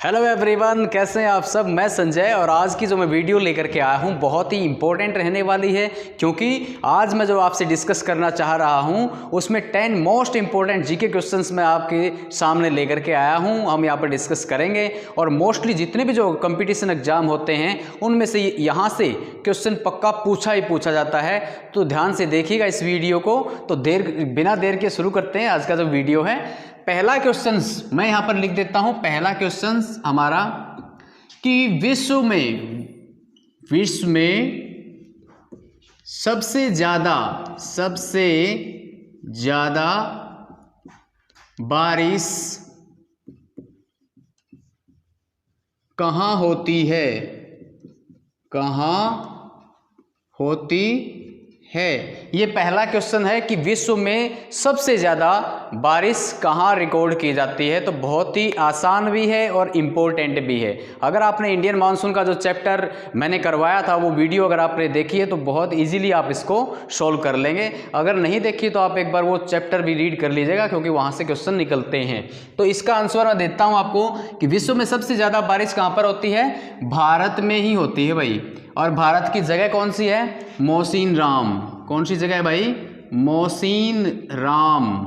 Hello everyone, कैसे हैं आप सब। मैं संजय और आज की जो मैं वीडियो लेकर के आया हूं बहुत ही इम्पोर्टेंट रहने वाली है, क्योंकि आज मैं जो आपसे डिस्कस करना चाह रहा हूं उसमें 10 मोस्ट इम्पोर्टेंट जीके क्वेश्चंस मैं आपके सामने लेकर के आया हूं। हम यहां पर डिस्कस करेंगे और मोस्टली जितने भी जो कंपटीशन एग्जाम होते हैं उनमें से यहाँ से क्वेश्चन पक्का पूछा ही पूछा जाता है। तो ध्यान से देखिएगा इस वीडियो को। तो बिना देर के शुरू करते हैं आज का जो वीडियो है। पहला क्वेश्चंस मैं यहां पर लिख देता हूं। पहला क्वेश्चंस हमारा कि विश्व में सबसे ज्यादा बारिश कहां होती है? ये पहला क्वेश्चन है कि विश्व में सबसे ज़्यादा बारिश कहाँ रिकॉर्ड की जाती है। तो बहुत ही आसान भी है और इम्पोर्टेंट भी है। अगर आपने इंडियन मानसून का जो चैप्टर मैंने करवाया था वो वीडियो अगर आपने देखी है तो बहुत इजीली आप इसको सॉल्व कर लेंगे। अगर नहीं देखी तो आप एक बार वो चैप्टर भी रीड कर लीजिएगा, क्योंकि वहाँ से क्वेश्चन निकलते हैं। तो इसका आंसर मैं देता हूँ आपको कि विश्व में सबसे ज़्यादा बारिश कहाँ पर होती है? भारत में ही होती है भाई। और भारत की जगह कौन सी है? मोहसिन राम। कौन सी जगह है भाई? मोहसिन राम।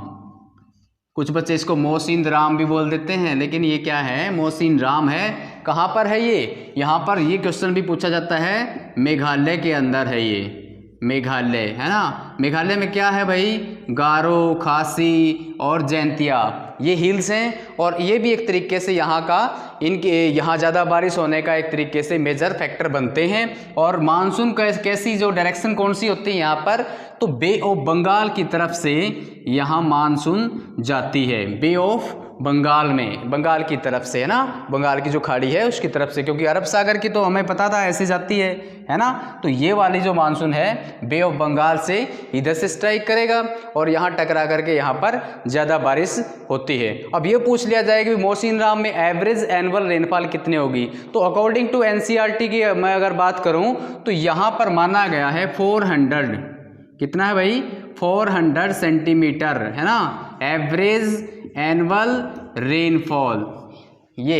कुछ बच्चे इसको मोहसिन राम भी बोल देते हैं, लेकिन ये क्या है? मोहसिन राम है। कहाँ पर है ये? यहाँ पर ये क्वेश्चन भी पूछा जाता है, मेघालय के अंदर है ये। मेघालय है ना। मेघालय में क्या है भाई? गारो, खासी और जैंतिया, ये हिल्स हैं। और ये भी एक तरीके से यहाँ का यहाँ ज़्यादा बारिश होने का एक तरीके से मेजर फैक्टर बनते हैं। और मानसून कैसी जो डायरेक्शन कौन सी होती है यहाँ पर? तो बे ऑफ बंगाल की तरफ से यहाँ मानसून जाती है। बे ऑफ बंगाल में, बंगाल की तरफ से, है ना। बंगाल की जो खाड़ी है उसकी तरफ से, क्योंकि अरब सागर की तो हमें पता था ऐसे जाती है ना। तो ये वाली जो मानसून है बे ऑफ बंगाल से इधर से स्ट्राइक करेगा और यहाँ टकरा करके यहाँ पर ज़्यादा बारिश होती है। अब ये पूछ लिया जाए कि मोहसिन राम में एवरेज एनुअल रेनफॉल कितनी होगी? तो अकॉर्डिंग टू एनसीईआरटी की मैं अगर बात करूँ तो यहाँ पर माना गया है 400। कितना है भाई? 400 सेंटीमीटर, है ना, एवरेज एनुअल रेनफॉल ये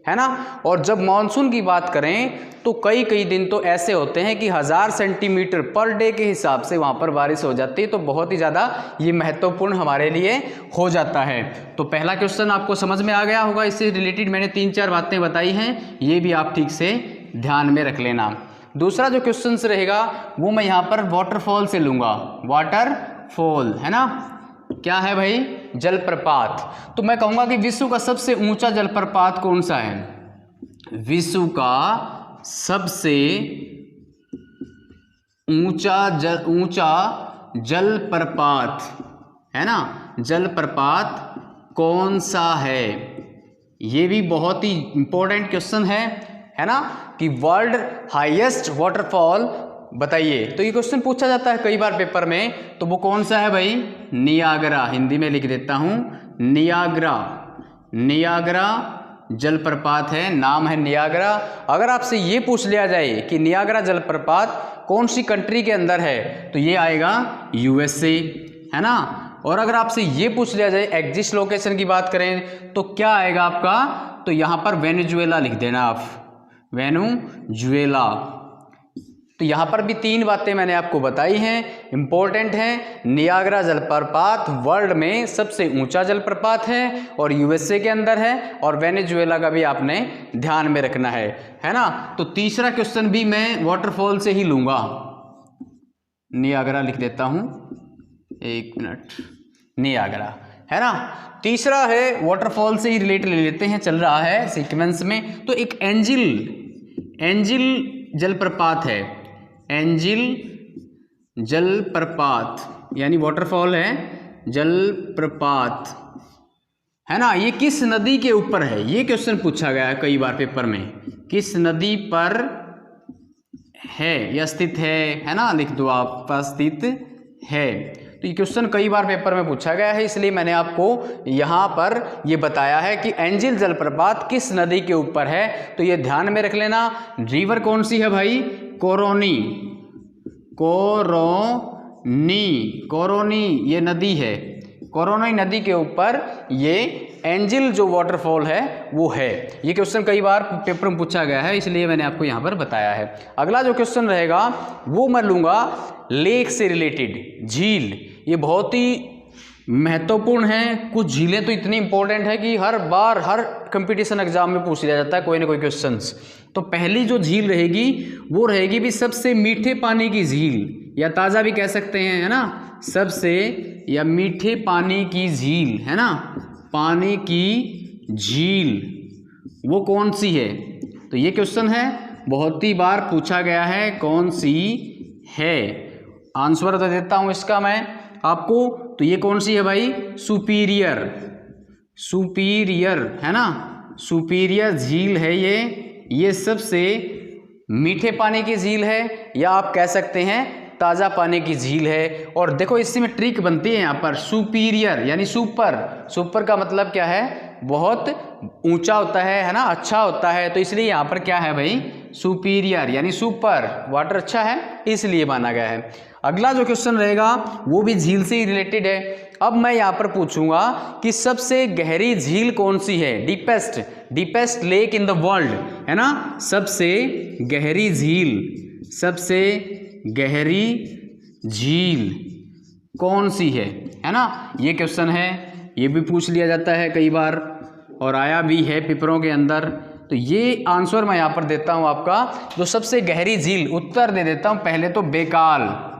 है ना। और जब मानसून की बात करें तो कई दिन तो ऐसे होते हैं कि 1000 सेंटीमीटर पर डे के हिसाब से वहाँ पर बारिश हो जाती है। तो बहुत ही ज़्यादा ये महत्वपूर्ण हमारे लिए हो जाता है। तो पहला क्वेश्चन आपको समझ में आ गया होगा। इससे रिलेटेड मैंने 3-4 बातें बताई हैं, ये भी आप ठीक से ध्यान में रख लेना। दूसरा जो क्वेश्चन रहेगा वो मैं यहाँ पर वाटरफॉल से लूँगा। वाटरफॉल है ना, क्या है भाई? जलप्रपात। तो मैं कहूँगा कि विश्व का सबसे ऊंचा जलप्रपात कौन सा है? विश्व का सबसे ऊंचा जलप्रपात, है ना, जलप्रपात कौन सा है? ये भी बहुत ही इंपॉर्टेंट क्वेश्चन है ना, कि वर्ल्ड हाईएस्ट वाटरफॉल बताइए। तो ये क्वेश्चन पूछा जाता है कई बार पेपर में। तो वो कौन सा है भाई? नियाग्रा। हिंदी में लिख देता हूँ, नियाग्रा जलप्रपात है, नाम है नियाग्रा। अगर आपसे ये पूछ लिया जाए कि नियाग्रा जलप्रपात कौन सी कंट्री के अंदर है, तो ये आएगा यूएसए, है ना। और अगर आपसे ये पूछ लिया जाए एग्जिस्ट लोकेशन की बात करें तो क्या आएगा आपका? तो यहाँ पर वेनेजुएला लिख देना आप, वेनेजुएला। तो यहाँ पर भी 3 बातें मैंने आपको बताई हैं, इंपॉर्टेंट हैं। नियाग्रा जलप्रपात वर्ल्ड में सबसे ऊंचा जलप्रपात है और यूएसए के अंदर है। और वेनेजुएला का भी आपने ध्यान में रखना है ना। तो तीसरा क्वेश्चन भी मैं वाटरफॉल से ही लूँगा, नियाग्रा लिख देता हूँ, 1 मिनट, नियाग्रा, है ना। तीसरा है वाटरफॉल से ही रिलेटेड ले लेते हैं, चल रहा है सीक्वेंस में। तो एक एंजिल जलप्रपात है, एंजिल जलप्रपात यानी वाटरफॉल है, जलप्रपात, है ना। ये किस नदी के ऊपर है? ये क्वेश्चन पूछा गया है कई बार पेपर में। किस नदी पर है या स्थित है ना, लिख दो आप, स्थित है। तो ये क्वेश्चन कई बार पेपर में पूछा गया है, इसलिए मैंने आपको यहाँ पर ये बताया है कि एंजिल जलप्रपात किस नदी के ऊपर है। तो ये ध्यान में रख लेना। रिवर कौन सी है भाई? कोरोनी ये नदी है, कोरोनी नदी के ऊपर ये एंजिल जो वाटरफॉल है वो है। ये क्वेश्चन कई बार पेपर में पूछा गया है, इसलिए मैंने आपको यहाँ पर बताया है। अगला जो क्वेश्चन रहेगा वो मैं लूँगा लेक से रिलेटेड, झील। ये बहुत ही महत्वपूर्ण है। कुछ झीलें तो इतनी इंपॉर्टेंट है कि हर बार हर कंपटीशन एग्जाम में पूछ लिया जाता है कोई ना कोई क्वेश्चंस। तो पहली जो झील रहेगी वो रहेगी भी सबसे मीठे पानी की झील, या ताज़ा भी कह सकते हैं, है ना, सबसे या मीठे पानी की झील, है ना, पानी की झील वो कौन सी है। तो ये क्वेश्चन है, बहुत ही बार पूछा गया है, कौन सी है। आंसर तो देता हूँ इसका मैं आपको। तो ये कौन सी है भाई, सुपीरियर, सुपीरियर, है ना, सुपीरियर झील है ये सबसे मीठे पानी की झील है, या आप कह सकते हैं ताज़ा पानी की झील है। और देखो इससे में ट्रिक बनती है यहाँ पर, सुपीरियर यानी सुपर, सुपर का मतलब क्या है, बहुत ऊंचा होता है ना, अच्छा होता है। तो इसलिए यहाँ पर क्या है भाई, सुपीरियर यानी सुपर, वाटर अच्छा है इसलिए माना गया है। अगला जो क्वेश्चन रहेगा वो भी झील से ही रिलेटेड है। अब मैं यहाँ पर पूछूंगा कि सबसे गहरी झील कौन सी है, deepest lake in the world, है ना, सबसे गहरी झील, सबसे गहरी झील कौन सी है ना, ये क्वेश्चन है। ये भी पूछ लिया जाता है कई बार और आया भी है पेपरों के अंदर। तो ये आंसर मैं यहाँ पर देता हूँ आपका, जो सबसे गहरी झील, उत्तर दे देता हूँ पहले तो बैकाल।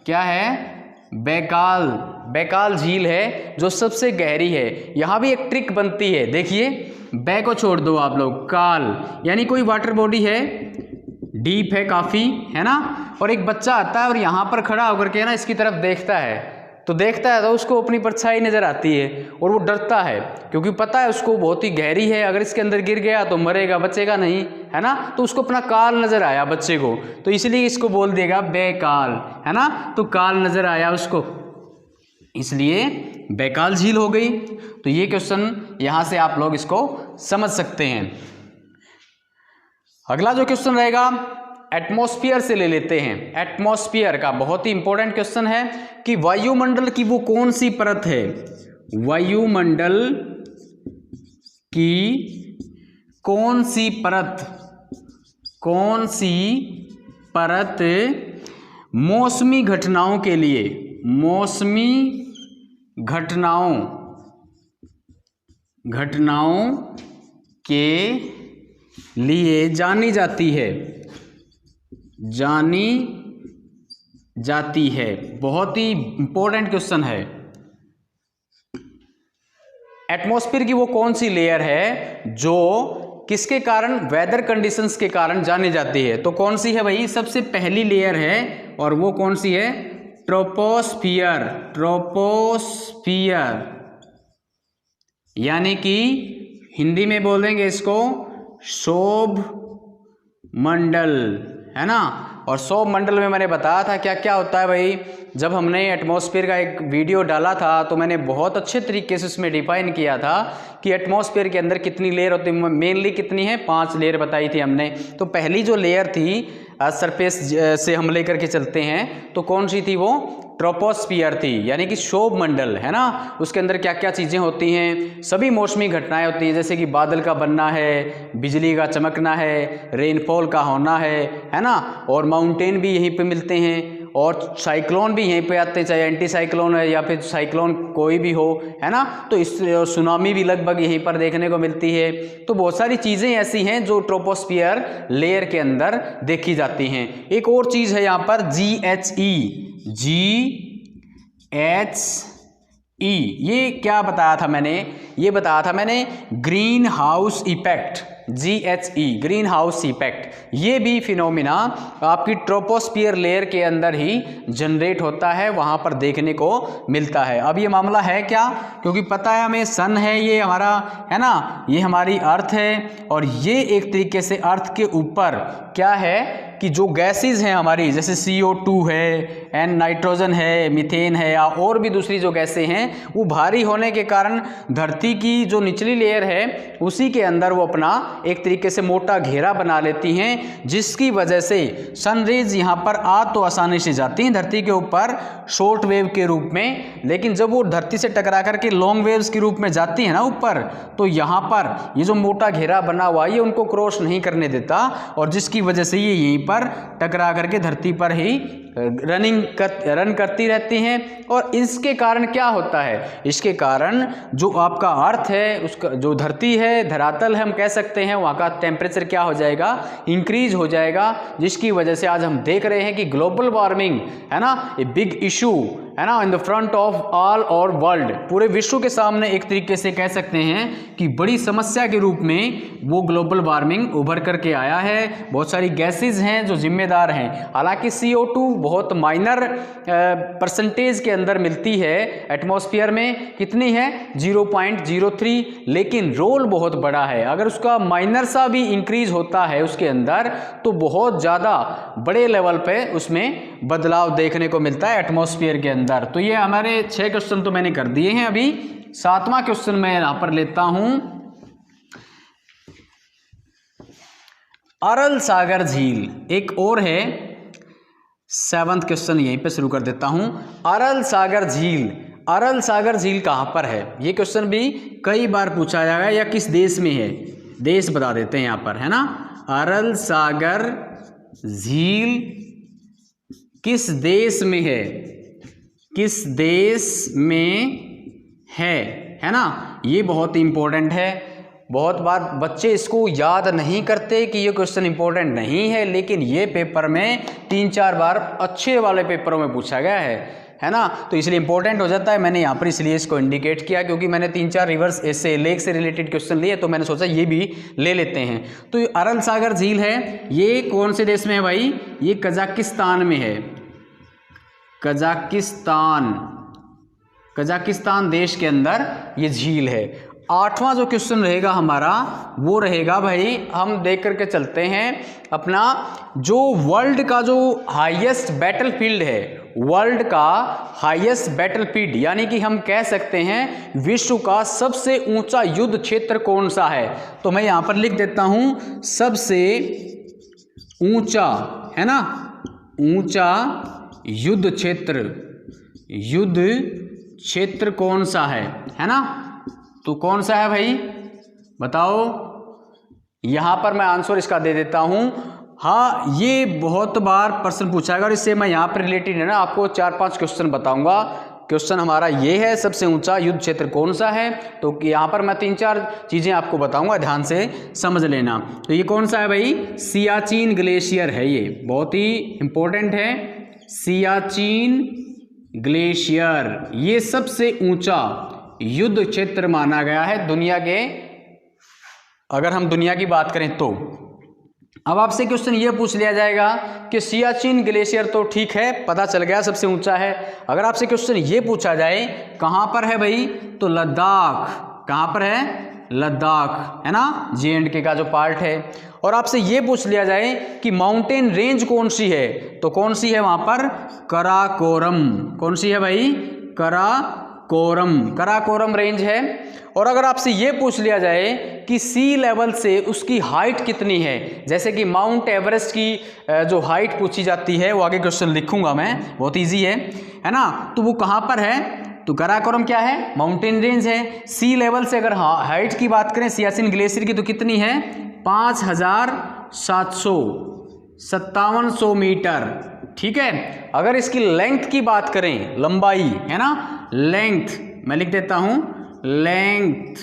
क्या है, बैकाल, बैकाल झील है जो सबसे गहरी है। यहाँ भी एक ट्रिक बनती है, देखिए बै को छोड़ दो आप लोग, काल यानी कोई वाटर बॉडी है, डीप है काफ़ी, है ना, और एक बच्चा आता है और यहाँ पर खड़ा होकर के ना इसकी तरफ देखता है, तो देखता है तो उसको अपनी परछाई नज़र आती है और वो डरता है क्योंकि पता है उसको बहुत ही गहरी है, अगर इसके अंदर गिर गया तो मरेगा, बचेगा नहीं, है ना। तो उसको अपना काल नज़र आया बच्चे को, तो इसलिए इसको बोल देगा बेकाल, है ना, तो काल नज़र आया उसको, इसलिए बैकाल झील हो गई। तो ये क्वेश्चन यहाँ से आप लोग इसको समझ सकते हैं। अगला जो क्वेश्चन रहेगा एटमॉस्फेयर से ले लेते हैं। एटमॉस्फेयर का बहुत ही इंपॉर्टेंट क्वेश्चन है कि वायुमंडल की वो कौन सी परत है, वायुमंडल की कौन सी परत, कौन सी परत मौसमी घटनाओं के लिए, मौसमी घटनाओं के लिए जानी जाती है, जानी जाती है। बहुत ही इंपॉर्टेंट क्वेश्चन है। एटमॉस्फेयर की वो कौन सी लेयर है जो किसके कारण, वेदर कंडीशंस के कारण जानी जाती है। तो कौन सी है भाई, सबसे पहली लेयर है और वो कौन सी है, ट्रोपोस्फियर, ट्रोपोस्फियर यानी कि हिंदी में बोलेंगे इसको शोभ मंडल, है ना। और सौर मंडल में मैंने बताया था क्या क्या होता है भाई, जब हमने एटमॉस्फेयर का एक वीडियो डाला था तो मैंने बहुत अच्छे तरीके से उसमें डिफाइन किया था कि एटमॉस्फेयर के अंदर कितनी लेयर होती है, मेनली कितनी है, 5 लेयर बताई थी हमने। तो पहली जो लेयर थी सरफेस से हम लेकर के चलते हैं तो कौन सी थी, वो ट्रोपोस्फियर थी यानी कि शोभ मंडल, है ना। उसके अंदर क्या क्या चीज़ें होती हैं, सभी मौसमी घटनाएं होती हैं, जैसे कि बादल का बनना है, बिजली का चमकना है, रेनफॉल का होना है ना, और माउंटेन भी यहीं पे मिलते हैं, और साइक्लोन भी यहीं पे आते हैं, चाहे एंटी साइक्लोन है या फिर साइक्लोन कोई भी हो, है ना। तो इस सुनामी भी लगभग यहीं पर देखने को मिलती है। तो बहुत सारी चीज़ें ऐसी हैं जो ट्रोपोस्फियर लेयर के अंदर देखी जाती हैं। एक और चीज़ है यहाँ पर GHE, ये क्या बताया था मैंने, ये बताया था मैंने green house effect, GHE green house effect. ये भी फिनोमिना आपकी ट्रोपोस्फियर लेयर के अंदर ही जनरेट होता है, वहाँ पर देखने को मिलता है। अब ये मामला है क्या, क्योंकि पता है हमें सन है ये हमारा, है ना, ये हमारी अर्थ है, और ये एक तरीके से अर्थ के ऊपर क्या है, कि जो गैसेस हैं हमारी, जैसे CO2 है, एन नाइट्रोजन है, मीथेन है, या और भी दूसरी जो गैसें हैं, वो भारी होने के कारण धरती की जो निचली लेयर है उसी के अंदर वो अपना एक तरीके से मोटा घेरा बना लेती हैं, जिसकी वजह से सनरेज यहाँ पर आ तो आसानी से जाती हैं धरती के ऊपर शॉर्ट वेव के रूप में, लेकिन जब वो धरती से टकरा करके लॉन्ग वेव्स के रूप में जाती है ना ऊपर, तो यहाँ पर ये जो मोटा घेरा बना हुआ है ये उनको क्रॉस नहीं करने देता, और जिसकी वजह से ये यहीं पर टकरा करके धरती पर ही रन करती रहती हैं। और इसके कारण क्या होता है, इसके कारण जो आपका अर्थ है, उसका जो धरती है, धरातल है हम कह सकते हैं, वहाँ का टेम्परेचर क्या हो जाएगा, इंक्रीज हो जाएगा, जिसकी वजह से आज हम देख रहे हैं कि ग्लोबल वार्मिंग है ना, ए बिग इशू है ना, in the front of all और वर्ल्ड, पूरे विश्व के सामने एक तरीके से कह सकते हैं कि बड़ी समस्या के रूप में वो ग्लोबल वार्मिंग उभर करके आया है। बहुत सारी गैसेस हैं जो जिम्मेदार हैं, हालांकि CO2 बहुत माइनर परसेंटेज के अंदर मिलती है एटमॉस्फेयर में, कितनी है 0.03, लेकिन रोल बहुत बड़ा है। अगर उसका माइनर सा भी इंक्रीज होता है उसके अंदर तो बहुत ज़्यादा बड़े लेवल पे उसमें बदलाव देखने को मिलता है एटमॉस्फेयर के अंदर। तो ये हमारे 6 क्वेश्चन तो मैंने कर दिए हैं। अभी 7वां क्वेश्चन मैं यहां पर लेता हूं, अरल सागर झील एक और है। 7वां क्वेश्चन यहीं पे शुरू कर देता हूं। अरल सागर झील, अरल सागर झील कहां पर है, ये क्वेश्चन भी कई बार पूछा जाएगा, या किस देश में है, देश बता देते हैं यहां पर, है ना। अरल सागर झील किस देश में है, किस देश में है ना, ये बहुत इंपॉर्टेंट है। बहुत बार बच्चे इसको याद नहीं करते कि ये क्वेश्चन इंपॉर्टेंट नहीं है, लेकिन ये पेपर में 3-4 बार अच्छे वाले पेपरों में पूछा गया है ना, तो इसलिए इंपॉर्टेंट हो जाता है। मैंने यहाँ पर इसलिए इसको इंडिकेट किया क्योंकि मैंने 3-4 रिवर्स ऐसे लेक से रिलेटेड क्वेश्चन लिए, तो मैंने सोचा ये भी ले लेते हैं। तो अरल सागर झील है, ये कौन से देश में है भाई, ये कजाकिस्तान में है, कजाकिस्तान देश के अंदर ये झील है। 8वां जो क्वेश्चन रहेगा हमारा वो रहेगा भाई, हम देख करके चलते हैं अपना जो वर्ल्ड का जो हाईएस्ट बैटलफील्ड है, वर्ल्ड का हाईएस्ट बैटलफील्ड, यानी कि हम कह सकते हैं विश्व का सबसे ऊंचा युद्ध क्षेत्र कौन सा है। तो मैं यहां पर लिख देता हूं सबसे ऊंचा, है ना, ऊंचा युद्ध क्षेत्र कौन सा है ना। तो कौन सा है भाई बताओ, यहां पर मैं आंसर इसका दे देता हूं। हाँ, ये बहुत बार प्रश्न पूछा गया और इससे मैं यहाँ पर रिलेटेड है ना आपको 4-5 क्वेश्चन बताऊंगा। क्वेश्चन हमारा ये है, सबसे ऊंचा युद्ध क्षेत्र कौन सा है, तो यहाँ पर मैं 3-4 चीज़ें आपको बताऊंगा, ध्यान से समझ लेना। तो ये कौन सा है भाई, सियाचिन ग्लेशियर है, ये बहुत ही इंपॉर्टेंट है। सियाचिन ग्लेशियर ये सबसे ऊंचा युद्ध क्षेत्र माना गया है दुनिया के, अगर हम दुनिया की बात करें तो। अब आपसे क्वेश्चन ये पूछ लिया जाएगा कि सियाचिन ग्लेशियर तो ठीक है, पता चल गया सबसे ऊंचा है। अगर आपसे क्वेश्चन ये पूछा जाए कहाँ पर है भाई, तो लद्दाख, कहाँ पर है, लद्दाख, है ना, J&K का जो पार्ट है। और आपसे ये पूछ लिया जाए कि माउंटेन रेंज कौन सी है, तो कौन सी है वहाँ पर, कराकोरम, कौन सी है भाई, कराकोरम रेंज है। और अगर आपसे ये पूछ लिया जाए कि सी लेवल से उसकी हाइट कितनी है, जैसे कि माउंट एवरेस्ट की जो हाइट पूछी जाती है, वो आगे क्वेश्चन लिखूंगा मैं, बहुत इजी है ना, तो वो कहाँ पर है, तो कराकोरम क्या है, माउंटेन रेंज है। सी लेवल से अगर हाइट की बात करें सियाचिन ग्लेशियर की तो कितनी है, 5700 मीटर, ठीक है। अगर इसकी लेंथ की बात करें, लंबाई है ना, लेंथ मैं लिख देता हूं, लेंथ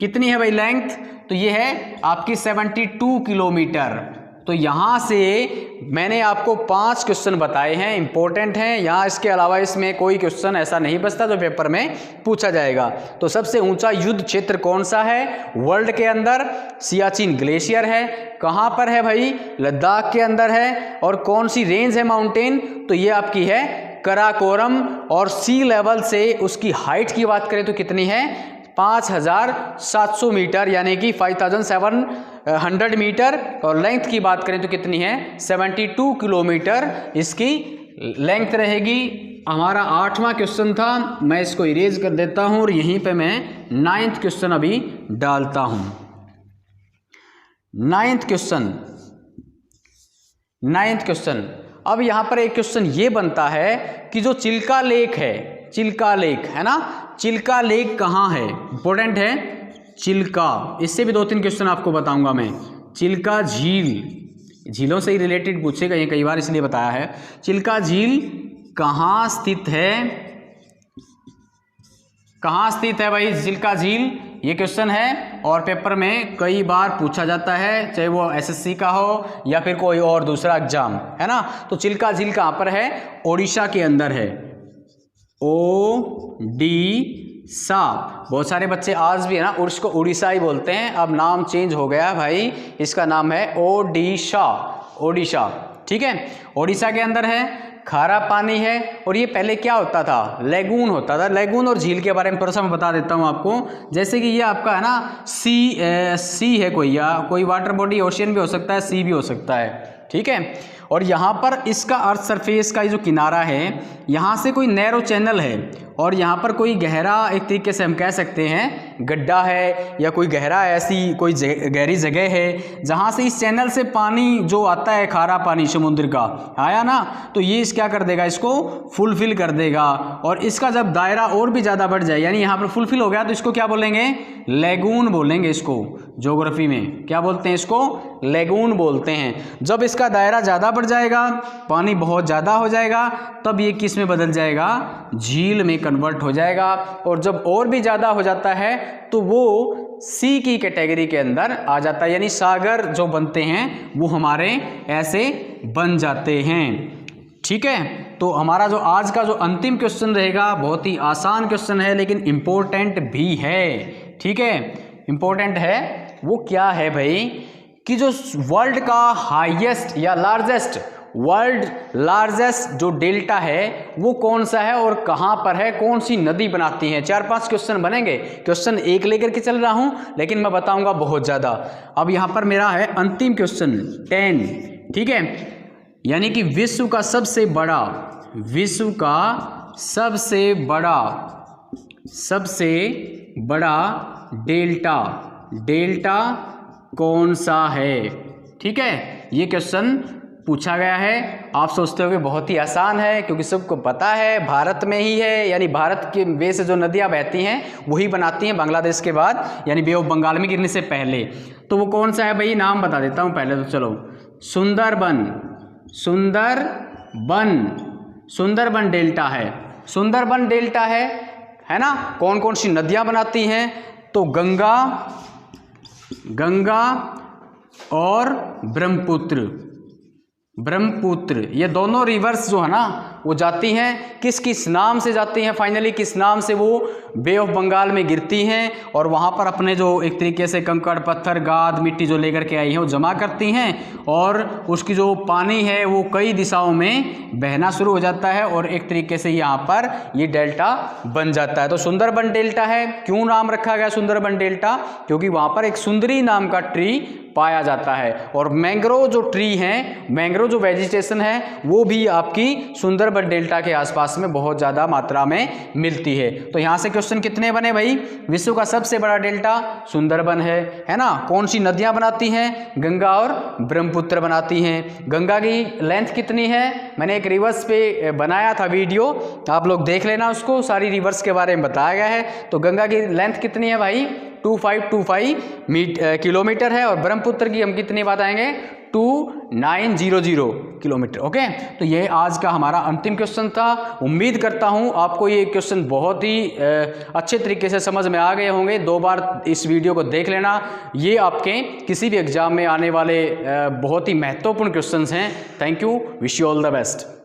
कितनी है भाई, लेंथ तो ये है आपकी 72 किलोमीटर। तो यहाँ से मैंने आपको 5 क्वेश्चन बताए हैं, इंपॉर्टेंट हैं। यहाँ इसके अलावा इसमें कोई क्वेश्चन ऐसा नहीं बचता जो पेपर में पूछा जाएगा। तो सबसे ऊंचा युद्ध क्षेत्र कौन सा है वर्ल्ड के अंदर, सियाचिन ग्लेशियर है। कहाँ पर है भाई, लद्दाख के अंदर है। और कौन सी रेंज है माउंटेन, तो ये आपकी है कराकोरम। और सी लेवल से उसकी हाइट की बात करें तो कितनी है, 5700 मीटर यानी कि 5700 मीटर, और लेंथ की बात करें तो कितनी है 72 किलोमीटर इसकी लेंथ रहेगी। हमारा 8वां क्वेश्चन था, मैं इसको इरेज कर देता हूं और यहीं पे मैं 9th क्वेश्चन अभी डालता हूं। 9th क्वेश्चन अब यहां पर एक क्वेश्चन ये बनता है कि जो चिल्का लेक है, चिल्का लेक है ना, चिल्का लेक कहाँ है, इंपॉर्टेंट है चिल्का। इससे भी 2-3 क्वेश्चन आपको बताऊंगा मैं। चिल्का झील, झीलों से ही रिलेटेड पूछेगा ये कई बार, इसलिए बताया है। चिल्का झील कहाँ स्थित है, कहाँ स्थित है भाई चिल्का झील, ये क्वेश्चन है और पेपर में कई बार पूछा जाता है, चाहे वो एसएससी का हो या फिर कोई और दूसरा एग्जाम, है ना। तो चिल्का झील कहाँ पर है, ओडिशा के अंदर है, ओडिशा। बहुत सारे बच्चे आज भी है ना उसको उड़ीसा ही बोलते हैं, अब नाम चेंज हो गया भाई, इसका नाम है ओडिशा, ओडिशा, ठीक है। ओडिशा के अंदर है, खारा पानी है, और ये पहले क्या होता था, लेगून होता था। लेगून और झील के बारे में थोड़ा सा मैं बता देता हूँ आपको। जैसे कि ये आपका है ना सी है कोई, या कोई वाटर बॉडी, ओशियन भी हो सकता है, सी भी हो सकता है, ठीक है। और यहाँ पर इसका अर्थ सरफेस का जो किनारा है, यहाँ से कोई नैरो चैनल है और यहाँ पर कोई गहरा, एक तरीके से हम कह सकते हैं गड्ढा है या कोई गहरा ऐसी कोई गहरी जगह है जहाँ से इस चैनल से पानी जो आता है, खारा पानी समुद्र का आया ना, तो ये क्या कर देगा, इसको फुलफिल कर देगा। और इसका जब दायरा और भी ज़्यादा बढ़ जाए, यानी यहाँ पर फुलफिल हो गया, तो इसको क्या बोलेंगे, लेगून बोलेंगे। इसको ज्योग्राफी में क्या बोलते हैं, इसको लेगून बोलते हैं। जब इसका दायरा ज़्यादा बढ़ जाएगा, पानी बहुत ज़्यादा हो जाएगा, तब ये किस में बदल जाएगा, झील में कन्वर्ट हो जाएगा। और जब और भी ज़्यादा हो जाता है तो वो सी की कैटेगरी के अंदर आ जाता है, यानी सागर जो बनते हैं वो हमारे ऐसे बन जाते हैं, ठीक है। तो हमारा जो आज का जो अंतिम क्वेश्चन रहेगा, बहुत ही आसान क्वेश्चन है लेकिन इम्पोर्टेंट भी है, ठीक है, इम्पोर्टेंट है। वो क्या है भाई कि जो वर्ल्ड का हाईएस्ट या लार्जेस्ट जो डेल्टा है वो कौन सा है और कहाँ पर है, कौन सी नदी बनाती है। 4-5 क्वेश्चन बनेंगे, क्वेश्चन एक लेकर के चल रहा हूँ लेकिन मैं बताऊंगा बहुत ज़्यादा। अब यहाँ पर मेरा है अंतिम क्वेश्चन 10, ठीक है, यानी कि विश्व का सबसे बड़ा डेल्टा कौन सा है, ठीक है। ये क्वेश्चन पूछा गया है। आप सोचते हो कि बहुत ही आसान है क्योंकि सबको पता है भारत में ही है, यानी भारत के वे से जो नदियां बहती हैं वही बनाती हैं बांग्लादेश के बाद, यानी बे ऑफ बंगाल में गिरने से पहले। तो वो कौन सा है भाई, नाम बता देता हूँ पहले तो, चलो। सुंदरबन डेल्टा है, सुंदरबन डेल्टा है ना। कौन कौन सी नदियां बनाती हैं, तो गंगा और ब्रह्मपुत्र, ये दोनों रिवर्स जो है ना वो जाती हैं, किस नाम से जाती हैं, फाइनली किस नाम से वो बे ऑफ बंगाल में गिरती हैं और वहाँ पर अपने जो एक तरीके से कंकड़ पत्थर गाद मिट्टी जो लेकर के आई हैं वो जमा करती हैं, और उसकी जो पानी है वो कई दिशाओं में बहना शुरू हो जाता है और एक तरीके से यहाँ पर ये डेल्टा बन जाता है। तो सुंदरबन डेल्टा है। क्यों नाम रखा गया सुंदरबन डेल्टा, क्योंकि वहाँ पर एक सुंदरी नाम का ट्री पाया जाता है, और मैंग्रोव जो ट्री हैं, मैंग्रोव जो वेजिटेशन है वो भी आपकी सुंदरबन डेल्टा के आसपास में बहुत ज़्यादा मात्रा में मिलती है। तो यहाँ से क्वेश्चन कितने बने भाई, विश्व का सबसे बड़ा डेल्टा सुंदरबन है ना। कौन सी नदियाँ बनाती हैं, गंगा और ब्रह्मपुत्र बनाती हैं। गंगा की लेंथ कितनी है, मैंने एक रिवर्स पे बनाया था वीडियो, आप लोग देख लेना उसको, सारी रिवर्स के बारे में बताया गया है। तो गंगा की लेंथ कितनी है भाई, 2525 किलोमीटर है, और ब्रह्मपुत्र की हम कितनी बताएंगे, 2900 किलोमीटर। ओके, तो ये आज का हमारा अंतिम क्वेश्चन था। उम्मीद करता हूँ आपको ये क्वेश्चन बहुत ही अच्छे तरीके से समझ में आ गए होंगे। 2 बार इस वीडियो को देख लेना, ये आपके किसी भी एग्जाम में आने वाले बहुत ही महत्वपूर्ण क्वेश्चंस हैं। Thank you, wish you all the best.